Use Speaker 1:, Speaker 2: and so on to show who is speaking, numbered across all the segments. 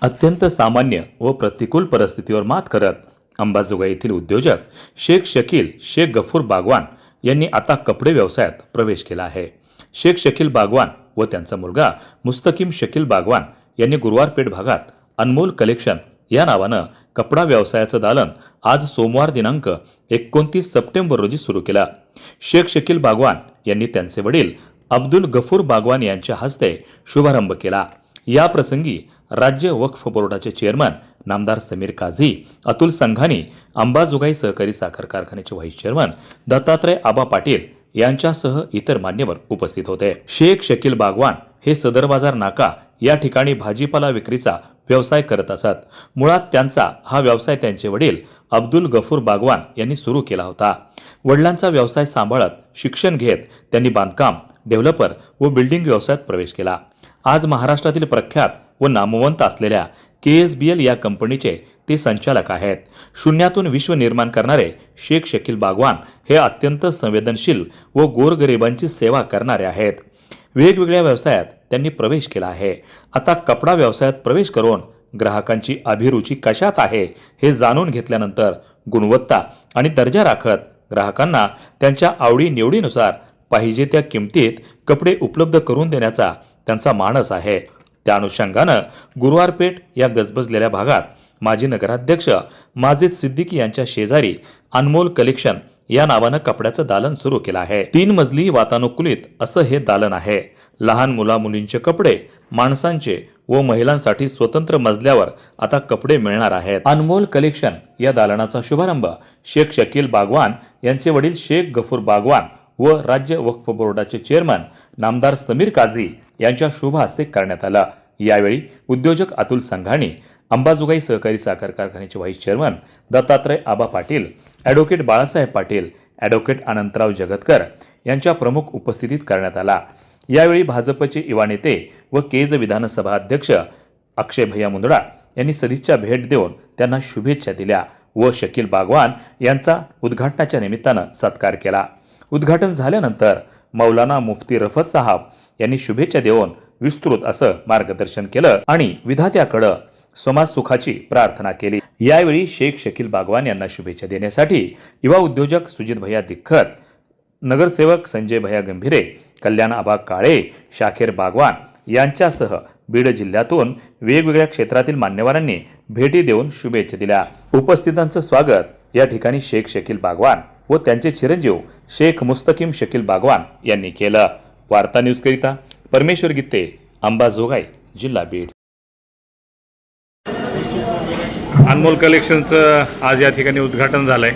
Speaker 1: अत्यंत सामान्य व प्रतिकूल परिस्थितीवर मात करत अंबाजोगाई येथील उद्योजक शेख शकील शेख गफूर बागवान यांनी आता कपडे व्यवसायात प्रवेश केला आहे। शेख शकील बागवान व त्यांचा मुलगा मुस्तकीम शकील बागवान यांनी गुरुवार पेठ भागात अनमोल कलेक्शन या नावानं कपडा व्यवसायाचं दालन आज सोमवार दिनांक 29 सप्टेंबर रोजी सुरू केलं। शेख शकील बागवान यांनी त्यांचे वडील अब्दुल गफूर बागवान यांच्या हस्ते शुभारंभ केला। या प्रसंगी राज्य वक्फ बोर्डाचे चेअरमन नामदार समीर काझी, अतुल संघानी, अंबाजोगाई सहकारी साखर कारखान्याचे व्हाईस चेअरमन दत्तात्रय आबा पाटील यांच्यासह इतर मान्यवर उपस्थित होते। शेख शकील बागवान हे सदर बाजार नाका या ठिकाणी भाजीपाला विक्रीचा व्यवसाय करत असत। मुळात त्यांचा हा व्यवसाय त्यांचे वडील अब्दुल गफूर बागवान यांनी सुरू केला होता। वडिलांचा व्यवसाय सांभाळत शिक्षण घेत त्यांनी बांधकाम, डेव्हलपर व बिल्डिंग व्यवसायात प्रवेश केला। आज महाराष्ट्रातील प्रख्यात व नामवंत असलेल्या KSBL या कंपनीचे ते संचालक आहेत। शून्यातून विश्व निर्माण करणारे शेख शकील बागवान हे अत्यंत संवेदनशील व गोरगरिबांची सेवा करणारे आहेत। वेगवेगळ्या व्यवसायात त्यांनी प्रवेश केला आहे। आता कपडा व्यवसायात प्रवेश करून ग्राहकांची अभिरुची कशात आहे हे जाणून घेतल्यानंतर गुणवत्ता आणि दर्जा राखत ग्राहकांना त्यांच्या आवडी निवडीनुसार पाहिजे त्या किमतीत कपडे उपलब्ध करून देण्याचा त्यांचा मानस आहे। त्या अनुषंगानं गुरुवार पेठ या गजबजलेल्या भागात माजी नगराध्यक्ष माजिद सिद्दीकी यांच्या शेजारी अनमोल कलेक्शन या नावानं कपड्याचं दालन सुरू केलं आहे। 3 मजली वातानुकूलित असं हे दालन आहे। लहान मुला मुलींचे कपडे, माणसांचे व महिलांसाठी स्वतंत्र मजल्यावर आता कपडे मिळणार आहेत। अनमोल कलेक्शन या दालनाचा शुभारंभ शेख शकील बागवान यांचे वडील शेख गफूर बागवान व राज्य वक्फ बोर्डाचे चेअरमन नामदार समीर काझी यांच्या शुभ हस्ते करण्यात आला। यावेळी उद्योजक अतुल संघानी, अंबाजोगाई सहकारी साखर कारखान्याचे व्हाईस चेअरमन दत्तात्रय आबा पाटील, ॲडव्होकेट बाळासाहेब पाटील, ॲडव्होकेट अनंतराव जगतकर यांच्या प्रमुख उपस्थितीत करण्यात आला। यावेळी भाजपचे युवा नेते व केज विधानसभा अध्यक्ष अक्षय भैया मुंदडा यांनी सदिच्छा भेट देऊन त्यांना शुभेच्छा दिल्या व शकील बागवान यांचा उद्घाटनाच्या निमित्तानं सत्कार केला। उद्घाटन झाल्यानंतर मौलाना मुफ्ती रफत साहब यांनी शुभेच्छा देऊन विस्तृत असं मार्गदर्शन केलं आणि विधात्याकडे समाज सुखाची प्रार्थना केली। यावेळी शेख शकील बागवान यांना शुभेच्छा देण्यासाठी युवा उद्योजक सुजित भैया दिक्खत, नगरसेवक संजय भैया गंभीरे, कल्याण आबा काळे, शाखेर बागवान यांच्यासह बीड जिल्ह्यातून वेगवेगळ्या क्षेत्रातील मान्यवरांनी भेटी देऊन शुभेच्छा दिल्या। उपस्थितांचं स्वागत या ठिकाणी शेख शकील बागवान व त्यांचे चिरंजीव शेख मुस्तकीम शकील बागवान यांनी केलं। वार्ता न्यूज करिता परमेश्वर गित्ते, अंबाजोगाई, जिल्हा बीड। अनमोल कलेक्शनचं आज या ठिकाणी उद्घाटन झालंय,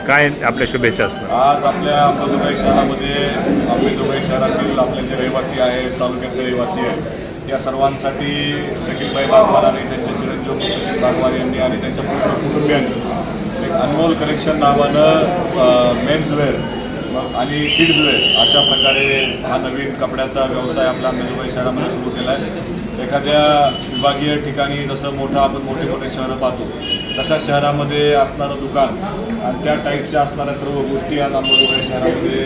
Speaker 1: काय आपल्या शुभेच्छा असणार?
Speaker 2: आज आपल्या अंबाजोगाई शहरामध्ये अंबाजोगाई शहरातील आपले जे रहिवासी आहेत, तालुक्यातले रहिवासी आहेत, या सर्वांसाठी शकीलभाई बागवान आणि त्यांचे चिरंजीव मुस्तकीम बागवान यांनी आणि त्यांच्या पूर्ण कुटुंबियांनी एक अनमोल कलेक्शन नावानं मेन्सवेअर आणि किड्सवेअर अशा प्रकारे हा नवीन कपड्याचा व्यवसाय आपल्या अंबाजोगाई शहरामध्ये सुरू केला आहे। एखाद्या विभागीय ठिकाणी जसं मोठं आपण मोठे मोठे शहरं पाहतो तशा शहरामध्ये असणारं दुकान आणि त्या टाईपच्या असणाऱ्या सर्व गोष्टी आज अंबाजोगाई शहरामध्ये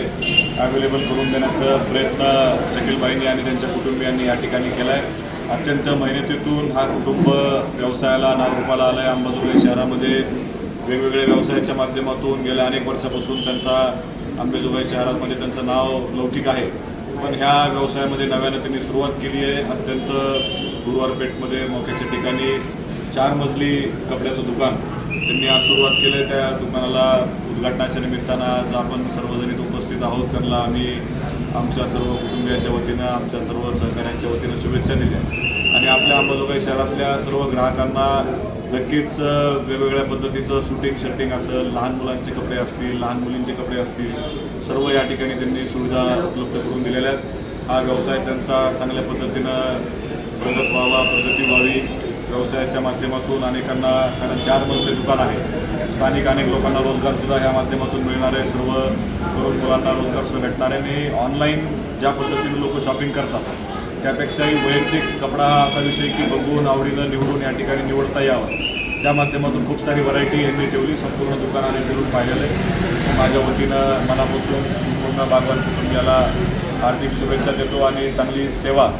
Speaker 2: अवेलेबल करून देण्याचा प्रयत्न शकीलबाईंनी आणि त्यांच्या कुटुंबियांनी या ठिकाणी केला आहे। अत्यंत मेहनतीतून हा कुटुंब व्यवसायाला नावरूपाला आला आहे। अंबाजोगाई शहरामध्ये वेगवेगळ्या व्यवसायाच्या माध्यमातून गेल्या अनेक वर्षापासून त्यांचा अंबाजोगाई शहरामध्ये त्यांचं नाव लौकिक आहे, पण ह्या व्यवसायामध्ये नव्यानं त्यांनी सुरुवात केली आहे। अत्यंत गुरुवार पेठमध्ये मोक्याच्या ठिकाणी 4 मजली कपड्याचं दुकान त्यांनी आज सुरुवात केलं आहे। त्या दुकानाला उद्घाटनाच्या निमित्तानं आज आपण सर्वजण उपस्थित आहोत, त्यांना आम्ही आमच्या सर्व कुटुंबियाच्या वतीनं, आमच्या सर्व सहकाऱ्यांच्या वतीनं शुभेच्छा दिल्या आणि आपल्या अंबाजोगाई शहरातल्या सर्व ग्राहकांना नक्कीच वेगवेगळ्या पद्धतीचं शूटिंग शर्टिंग असेल, लहान मुलांचे कपडे असतील, लहान मुलींचे कपडे असतील, सर्व या ठिकाणी त्यांनी सुविधा उपलब्ध करून दिलेल्या आहेत। हा व्यवसाय त्यांचा चांगल्या पद्धतीनं प्रगत व्हावा, प्रगती व्हावी व्यवसायाच्या माध्यमातून अनेकांना, कारण 4 मजले दुकान आहे, स्थानिक अनेक लोकांना रोजगारसुद्धा ह्या माध्यमातून मिळणार आहे, सर्व तरुण मुलांना रोजगारसुद्धा भेटणार आहे आणि ऑनलाईन ज्या पद्धतीने लोक शॉपिंग करतात त्यापेक्षाही वैयक्तिक कपडा हा असा विषय की बघून आवडीनं निवडून या ठिकाणी निवडता यावं, त्या माध्यमातून खूप सारी व्हरायटी यांनी ठेवली। संपूर्ण दुकानाने फिरून पाहिलेलं आहे। माझ्या वतीनं मनापासून पूर्ण बागवान कुटुंबियाला हार्दिक शुभेच्छा देतो आणि चांगली सेवा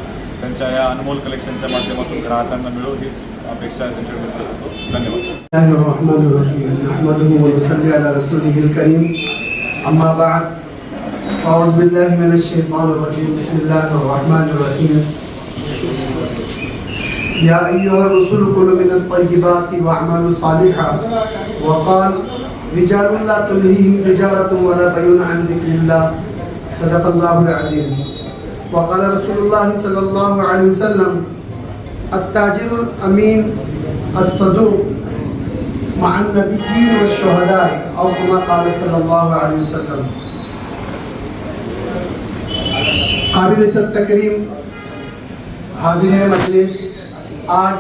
Speaker 2: त्यांच्या या अनमोल कलेक्शनच्या माध्यमातून ग्राहकांना मिळो हीच अपेक्षा त्यांच्याकडे व्यक्त करतो. धन्यवाद.
Speaker 3: बिस्मिल्लाहिर्रहमानिर्रहीम. नहमदुहु व नसल्ली अला रसूलिहिल करीम. अम्मा बअद. अऊज़ु बिल्लाहि मिनश शैतानिर रजीम. बिस्मिल्लाहिर्रहमानिर्रहीम. या अय्युहर रसूल कुलू मिनत तय्यिबाति वअमलू सालिहान. वक़ाल रिजालुन ला तुल्हिहिम तिजारतुन वला बैउन अन ज़िक्रिल्लाह. सदक़ल्लाहुल अज़ीम. वक़ाल रसूलुल्लाह सल्लल्लाहु अलैहि वसल्लम अत्ताजिरुल अमीन अस्सदूक़ मअन नबिय्यीन वश्शुहदा औ कमा क़ाल सल्लल्लाहु अलैहि वसल्लम. काबिल इज़्ज़त तकरीम हाज़िरीन मजलिस, आज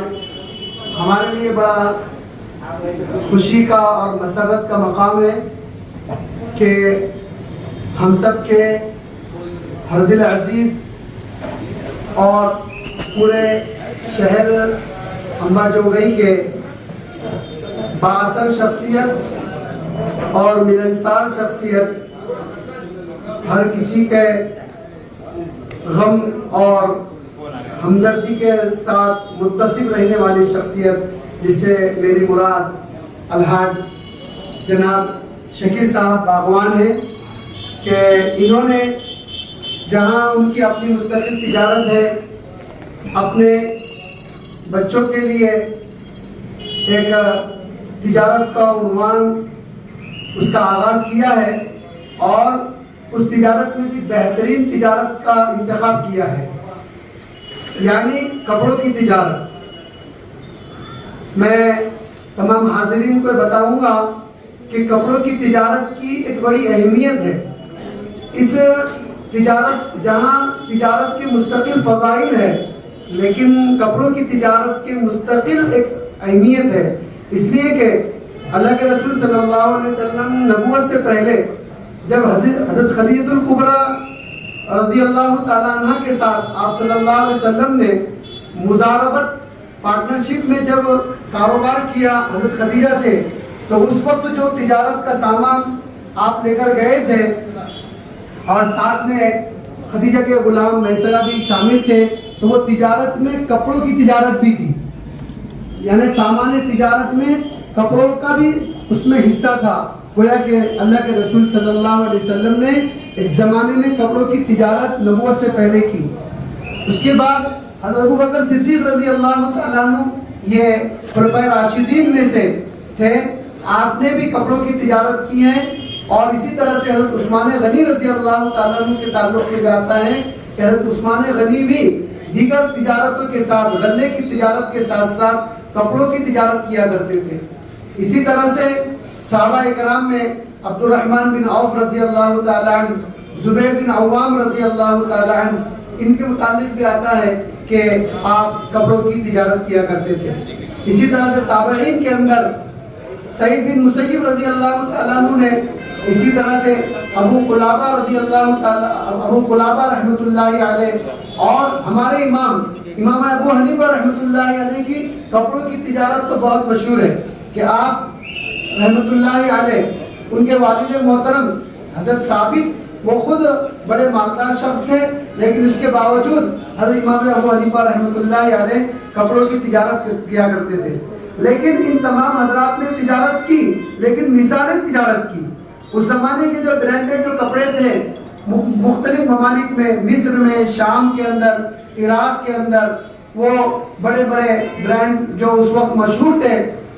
Speaker 3: हमारे लिए बड़ा खुशी का और मसरत का मकाम है कि हम सब के हरदिल अजीज़ और पूरे शहर अम्बाजोगई के बाअसर शख्सियत और मिलनसार शख्सियत, हर किसी के गम और हमदर्दी के साथ मुत्तसिब रहने वाली शख्सियत, जिससे मेरी मुराद अलहाज जनाब शकील साहब बागवान हैं, कि इन्होंने जहाँ उनकी अपनी मुस्तकिल तिजारत है, अपने बच्चों के लिए एक तिजारत का उन्वान उसका आगाज़ किया है और उस तिजारत में भी बेहतरीन तिजारत का इंतखाब किया है, यानी कपड़ों की तिजारत। मैं तमाम हाज़िरीन को बताऊंगा कि कपड़ों की तिजारत की एक बड़ी अहमियत है। इस तिजारत, जहाँ तिजारत के मुस्तकिल फ़ज़ाइल है, लेकिन कपड़ों की तिजारत के मुस्तकिल एक अहमियत है, इसलिए कि अल्लाह के रसूल सल्लल्लाहु अलैहि वसल्लम नबूवत से पहले जब हज़रत खदीजतुल कुबरा रज़ियल्लाहु ताला अन्हा के साथ आप सल्लल्लाहु अलैहि वसल्लम ने मुज़ारबत पार्टनरशिप में जब कारोबार किया हज़रत खदीजा से, तो उस वक्त जो तिजारत का सामान आप लेकर गए थे और साथ में खदीजा के गुलाम मैसरा भी शामिल थे, तो वो तिजारत में कपड़ों की तिजारत भी थी, यानी सामान्य तिजारत में कपड़ों का भी उसमें हिस्सा था। गोया कि अल्लाह के रसूल सल्लल्लाहु अलैहि वसल्लम ने एक ज़माने में कपड़ों की तिजारत नबूवत से पहले की। उसके बाद हज़रत अबू बकर सिद्दीक़ रज़ियल्लाहु ताला अन्हु ये खुलफ़ाए राशिदीन में से थे, आपने भी कपड़ों की तिजारत की है। और इसी तरह से हज़रत उस्मान गनी रज़ियल्लाहु ताला अन्हु के ताल्लुक़ से जाता है कि हज़रत उस्मान गनी भी दीगर तिजारतों के साथ, गल्ले की तिजारत के साथ साथ कपड़ों की तिजारत किया करते थे। इसी तरह से सहाबा इकराम में अब्दुर्रहमान बिन औफ रज़ियल्लाहु ताला अन्हु, ज़ुबैर बिन अव्वाम रज़ियल्लाहु ताला अन्हु, इनके मुतालिक भी आता है कि आप कपड़ों की तिजारत किया करते थे। इसी तरह से ताबईन के अंदर सईद बिन मुसय्यब रज़ियल्लाहु ताला अन्हु ने, इसी तरह से अबू कुलाबा रहमतुल्लाहि अलैह, और हमारे इमाम अबू हनीफा रहमतुल्लाहि अलैह की कपड़ों की तिजारत तो बहुत मशहूर है कि आप रहमतुल्लाहि अलैह, उनके वालिद मोहतरम हज़रत साबित, वो खुद बड़े मालदार शख्स थे, लेकिन उसके बावजूद हज़रत इमाम अबू हनीफा रहमतुल्लाहि अलैह कपड़ों की तिजारत किया करते थे। लेकिन इन तमाम हजरात ने तिजारत की, लेकिन मिसाली तिजारत की। उस ज़माने के जो ब्रांडेड जो कपड़े थे मुख्तलिफ ममालिक में, मिस्र में, शाम के अंदर, इराक के अंदर, वो बड़े बड़े ब्रांड जो उस वक्त मशहूर थे,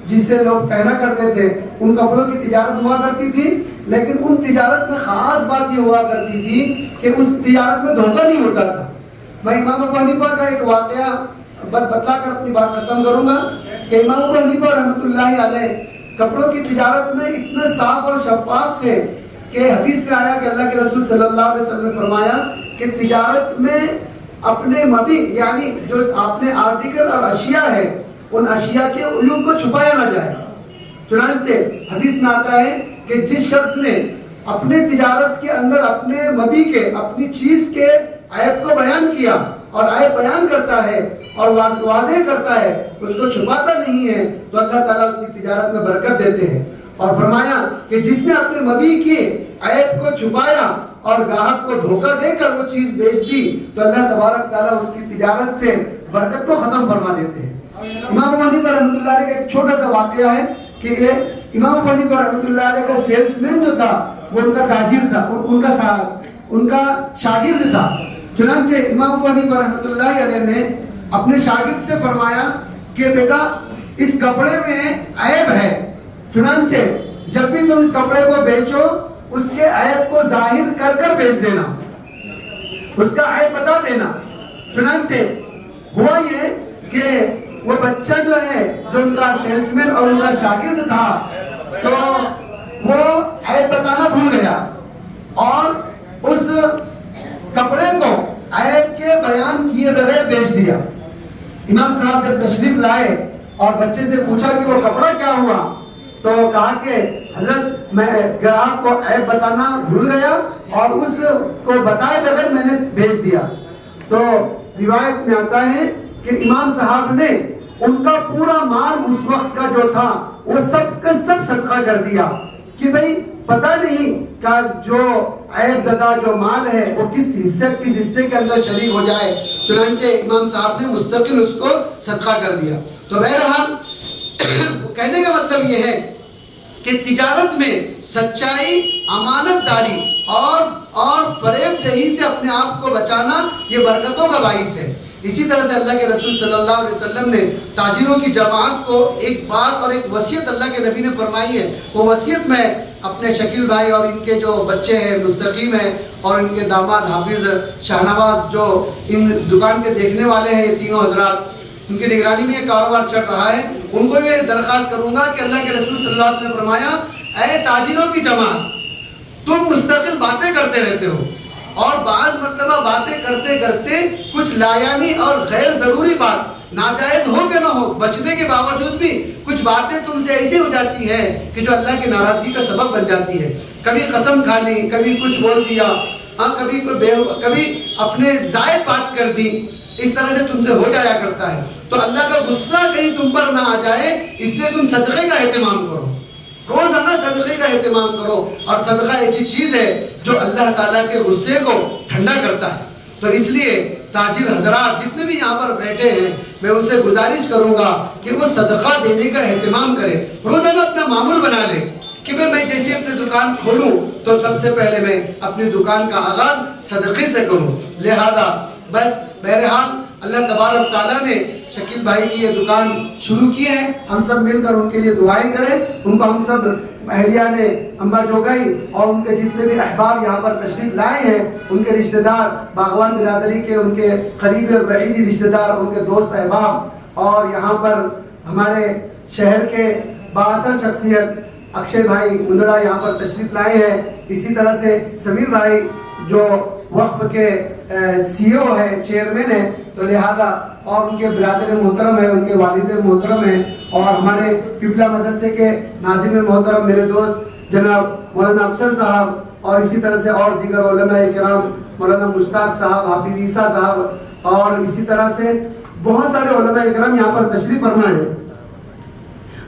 Speaker 3: जिससे लोग पहना करते थे, उन कपड़ों की तिजारत हुआ करती थी। लेकिन उन तिजारत में ख़ास बात ये हुआ करती थी कि उस तिजारत में धोखा नहीं होता था। मैं इमाम अबू हनीफा का एक वाक़या बतला कर अपनी बात खत्म करूँगा कि इमाम अबू हनीफा रहमतुल्लाहि अलैह कपड़ों की तिजारत में इतने साफ और शफाफ थे कि हदीस में आया कि अल्लाह के रसूल सल्लल्लाहु अलैहि वसल्लम ने फरमाया कि तिजारत में अपने मबी, यानी जो अपने आर्टिकल और अशिया है, उन अशिया के उयूब को छुपाया ना जाए। चुनांचे हदीस में आता है कि जिस शख्स ने अपने तिजारत के अंदर अपने मबी के, अपनी चीज के ऐब को बयान किया और ऐब बयान करता है और वाज़ेह करता है, उसको छुपाता नहीं है, तो अल्लाह ताला उसकी तिजारत में बरकत देते हैं। और फरमाया कि जिसने अपने मबी के ऐब को छुपाया اور گاہک کو دھوکہ دے کر وہ چیز بیچ دی تو اللہ تبارک تعالیٰ اس کی تجارت سے برکت کو ختم فرما دیتے ہیں۔ امام ابو حنیفہ رحمۃ اللہ علیہ کا ایک چھوٹا سا واقعہ ہے کہ یہ امام ابو حنیفہ رحمۃ اللہ علیہ کا سیلس مین جو تھا وہ ان کا تاجر تھا، ان کا شاگرد تھا۔ چنانچہ امام ابو حنیفہ رحمۃ اللہ علیہ نے اپنے شاگرد سے فرمایا کہ بیٹا اس کپڑے میں عیب ہے، چنانچہ جب بھی تم اس کپڑے کو بیچو اس کے عیب کو ظاہر کر کر بیچ دینا، اس کا عیب بتا دینا۔ چنانچہ ہوا یہ کہ وہ بچہ جو ہے جو ان کا سیلس مین اور ان کا شاگرد تھا تو وہ عیب بتانا بھول گیا اور اس کپڑے کو عیب کے بیان کیے بغیر بیچ دیا۔ امام صاحب جب تشریف لائے اور بچے سے پوچھا کہ وہ کپڑا کیا ہوا تو کہا کہ حضرت میں گراہک کو عیب بتانا بھول گیا اور اس کو بتائے بغیر میں نے بیچ دیا۔ تو روایت میں آتا ہے کہ امام صاحب نے ان کا پورا مال اس وقت کا جو تھا وہ سب کا سب صدقہ کر دیا کہ بھئی پتہ نہیں کہ جو عیب زدہ جو مال ہے وہ کس حصے کے اندر شریک ہو جائے۔ چنانچہ امام صاحب نے مستقل اس کو صدقہ کر دیا۔ تو بہرحال کہنے کا مطلب یہ ہے کہ تجارت میں سچائی، امانت داری اور فریب دہی سے اپنے آپ کو بچانا یہ برکتوں کا باعث ہے۔ اسی طرح سے اللہ کے رسول صلی اللہ علیہ وسلم نے تاجروں کی جماعت کو ایک بات اور ایک وصیت اللہ کے نبی نے فرمائی ہے۔ وہ وصیت میں اپنے شکیل بھائی اور ان کے جو بچے ہیں مستقیم ہیں اور ان کے داماد حافظ شاہنواز جو ان دکان کے دیکھنے والے ہیں، یہ تینوں حضرات ان کی نگرانی میں یہ کاروبار چل رہا ہے، ان کو یہ درخواست کروں گا کہ اللہ کے رسول صلی اللہ علیہ وسلم نے فرمایا اے تاجروں کی جماعت تم مستقل باتیں کرتے رہتے ہو اور بعض مرتبہ باتیں کرتے کرتے کچھ لایانی اور غیر ضروری بات ناجائز ہو کہ نہ ہو بچنے کے باوجود بھی کچھ باتیں تم سے ایسی ہو جاتی ہیں کہ جو اللہ کی ناراضگی کا سبب بن جاتی ہے۔ کبھی قسم کھا لی، کبھی کچھ بول دیا، کبھی اپنے زائد بات کر دی، اس طرح سے تم سے ہو جایا کرتا ہے۔ تو اللہ کا غصہ کہیں تم پر نہ آ جائے اس لیے تم صدقے کا اہتمام کرو، روزانہ صدقے کا اہتمام کرو، اور صدقہ ایسی چیز ہے جو اللہ تعالیٰ کے غصے کو ٹھنڈا کرتا ہے۔ تو اس لیے تاجر حضرات جتنے بھی یہاں پر بیٹھے ہیں میں ان سے گزارش کروں گا کہ وہ صدقہ دینے کا اہتمام کریں، روزانہ اپنا معمول بنا لیں کہ میں جیسے اپنی دکان کھولوں تو سب سے پہلے میں اپنی دکان کا آغاز صدقے سے کروں۔ لہذا بس بہرحال اللہ تبارک تعالیٰ نے شکیل بھائی کی یہ دکان شروع کی ہے، ہم سب مل کر ان کے لیے دعائیں کریں۔ ان کو ہم سب اہلیان امبا جوگائی اور ان کے جتنے بھی احباب یہاں پر تشریف لائے ہیں، ان کے رشتہ دار باغوان برادری کے، ان کے قریبی اور بعیدی رشتہ دار، ان کے دوست احباب، اور یہاں پر ہمارے شہر کے بااثر شخصیت اکشے بھائی مندڑا یہاں پر تشریف لائے ہیں۔ اسی طرح سے سمیر بھائی جو وقف کے سی او ہے، چیئرمین ہے، تو لہذا اور ان کے برادر محترم ہیں، ان کے والد محترم ہیں، اور ہمارے پیپلا مدرسے کے ناظم محترم میرے دوست جناب مولانا افسر صاحب، اور اسی طرح سے اور دیگر علماء کرام، مولانا مشتاق صاحب، حافظ عیسیٰ صاحب، اور اسی طرح سے بہت سارے علماء کرام یہاں پر تشریف فرمائے ہیں۔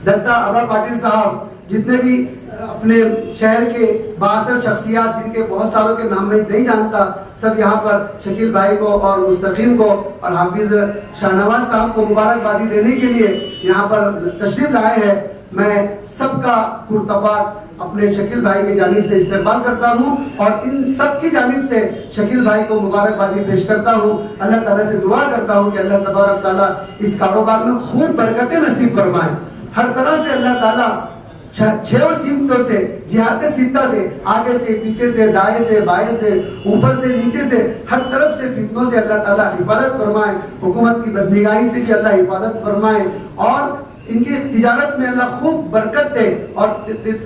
Speaker 3: دتا ابا پاٹل صاحب، جتنے بھی اپنے شہر کے بااثر شخصیات جن کے بہت ساروں کے نام میں نہیں جانتا، سب یہاں پر شکیل بھائی کو اور مستقیم کو اور حافظ شاہنواز صاحب کو مبارکبادی دینے کے لیے یہاں پر تشریف لائے ہیں۔ میں سب کا پرتپاک اپنے شکیل بھائی کی جانب سے استقبال کرتا ہوں اور ان سب کی جانب سے شکیل بھائی کو مبارکبادی پیش کرتا ہوں۔ اللہ تعالیٰ سے دعا کرتا ہوں کہ اللہ تبارک تعالیٰ اس کاروبار میں خوب برکتیں نصیب فرمائے، ہر طرح سے اللہ تعالیٰ چھو سمتوں سے، جہات ستہ سے، آگے سے، پیچھے سے، دائیں سے، بائیں سے، اوپر سے، نیچے سے، ہر طرف سے فتنوں سے اللہ تعالیٰ حفاظت فرمائے، حکومت کی بدنگاہی سے بھی اللہ حفاظت فرمائے، اور ان کی تجارت میں اللہ خوب برکت دے،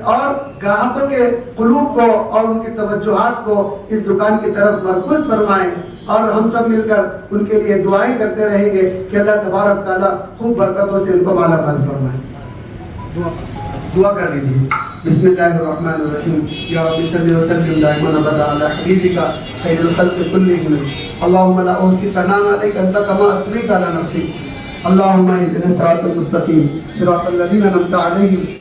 Speaker 3: اور گاہکوں کے قلوب کو اور ان کی توجہات کو اس دکان کی طرف مرکوز فرمائے، اور ہم سب مل کر ان کے لیے دعائیں کرتے رہیں گے کہ اللہ تبارک تعالیٰ خوب برکتوں سے ان کو مالا مال فرمائے۔ دعا کر لیجیے۔ بسم اللہ الرحمن الرحیم۔ یا رب صلی وسلم دائما ابدا علی حبیبک خیر الخلق کلہم، اللہم لا احصی ثناء علیک انت کما اثنیت علی نفسک، اللہم اہدنا الصراط المستقیم صراط الذین انعمت علیہم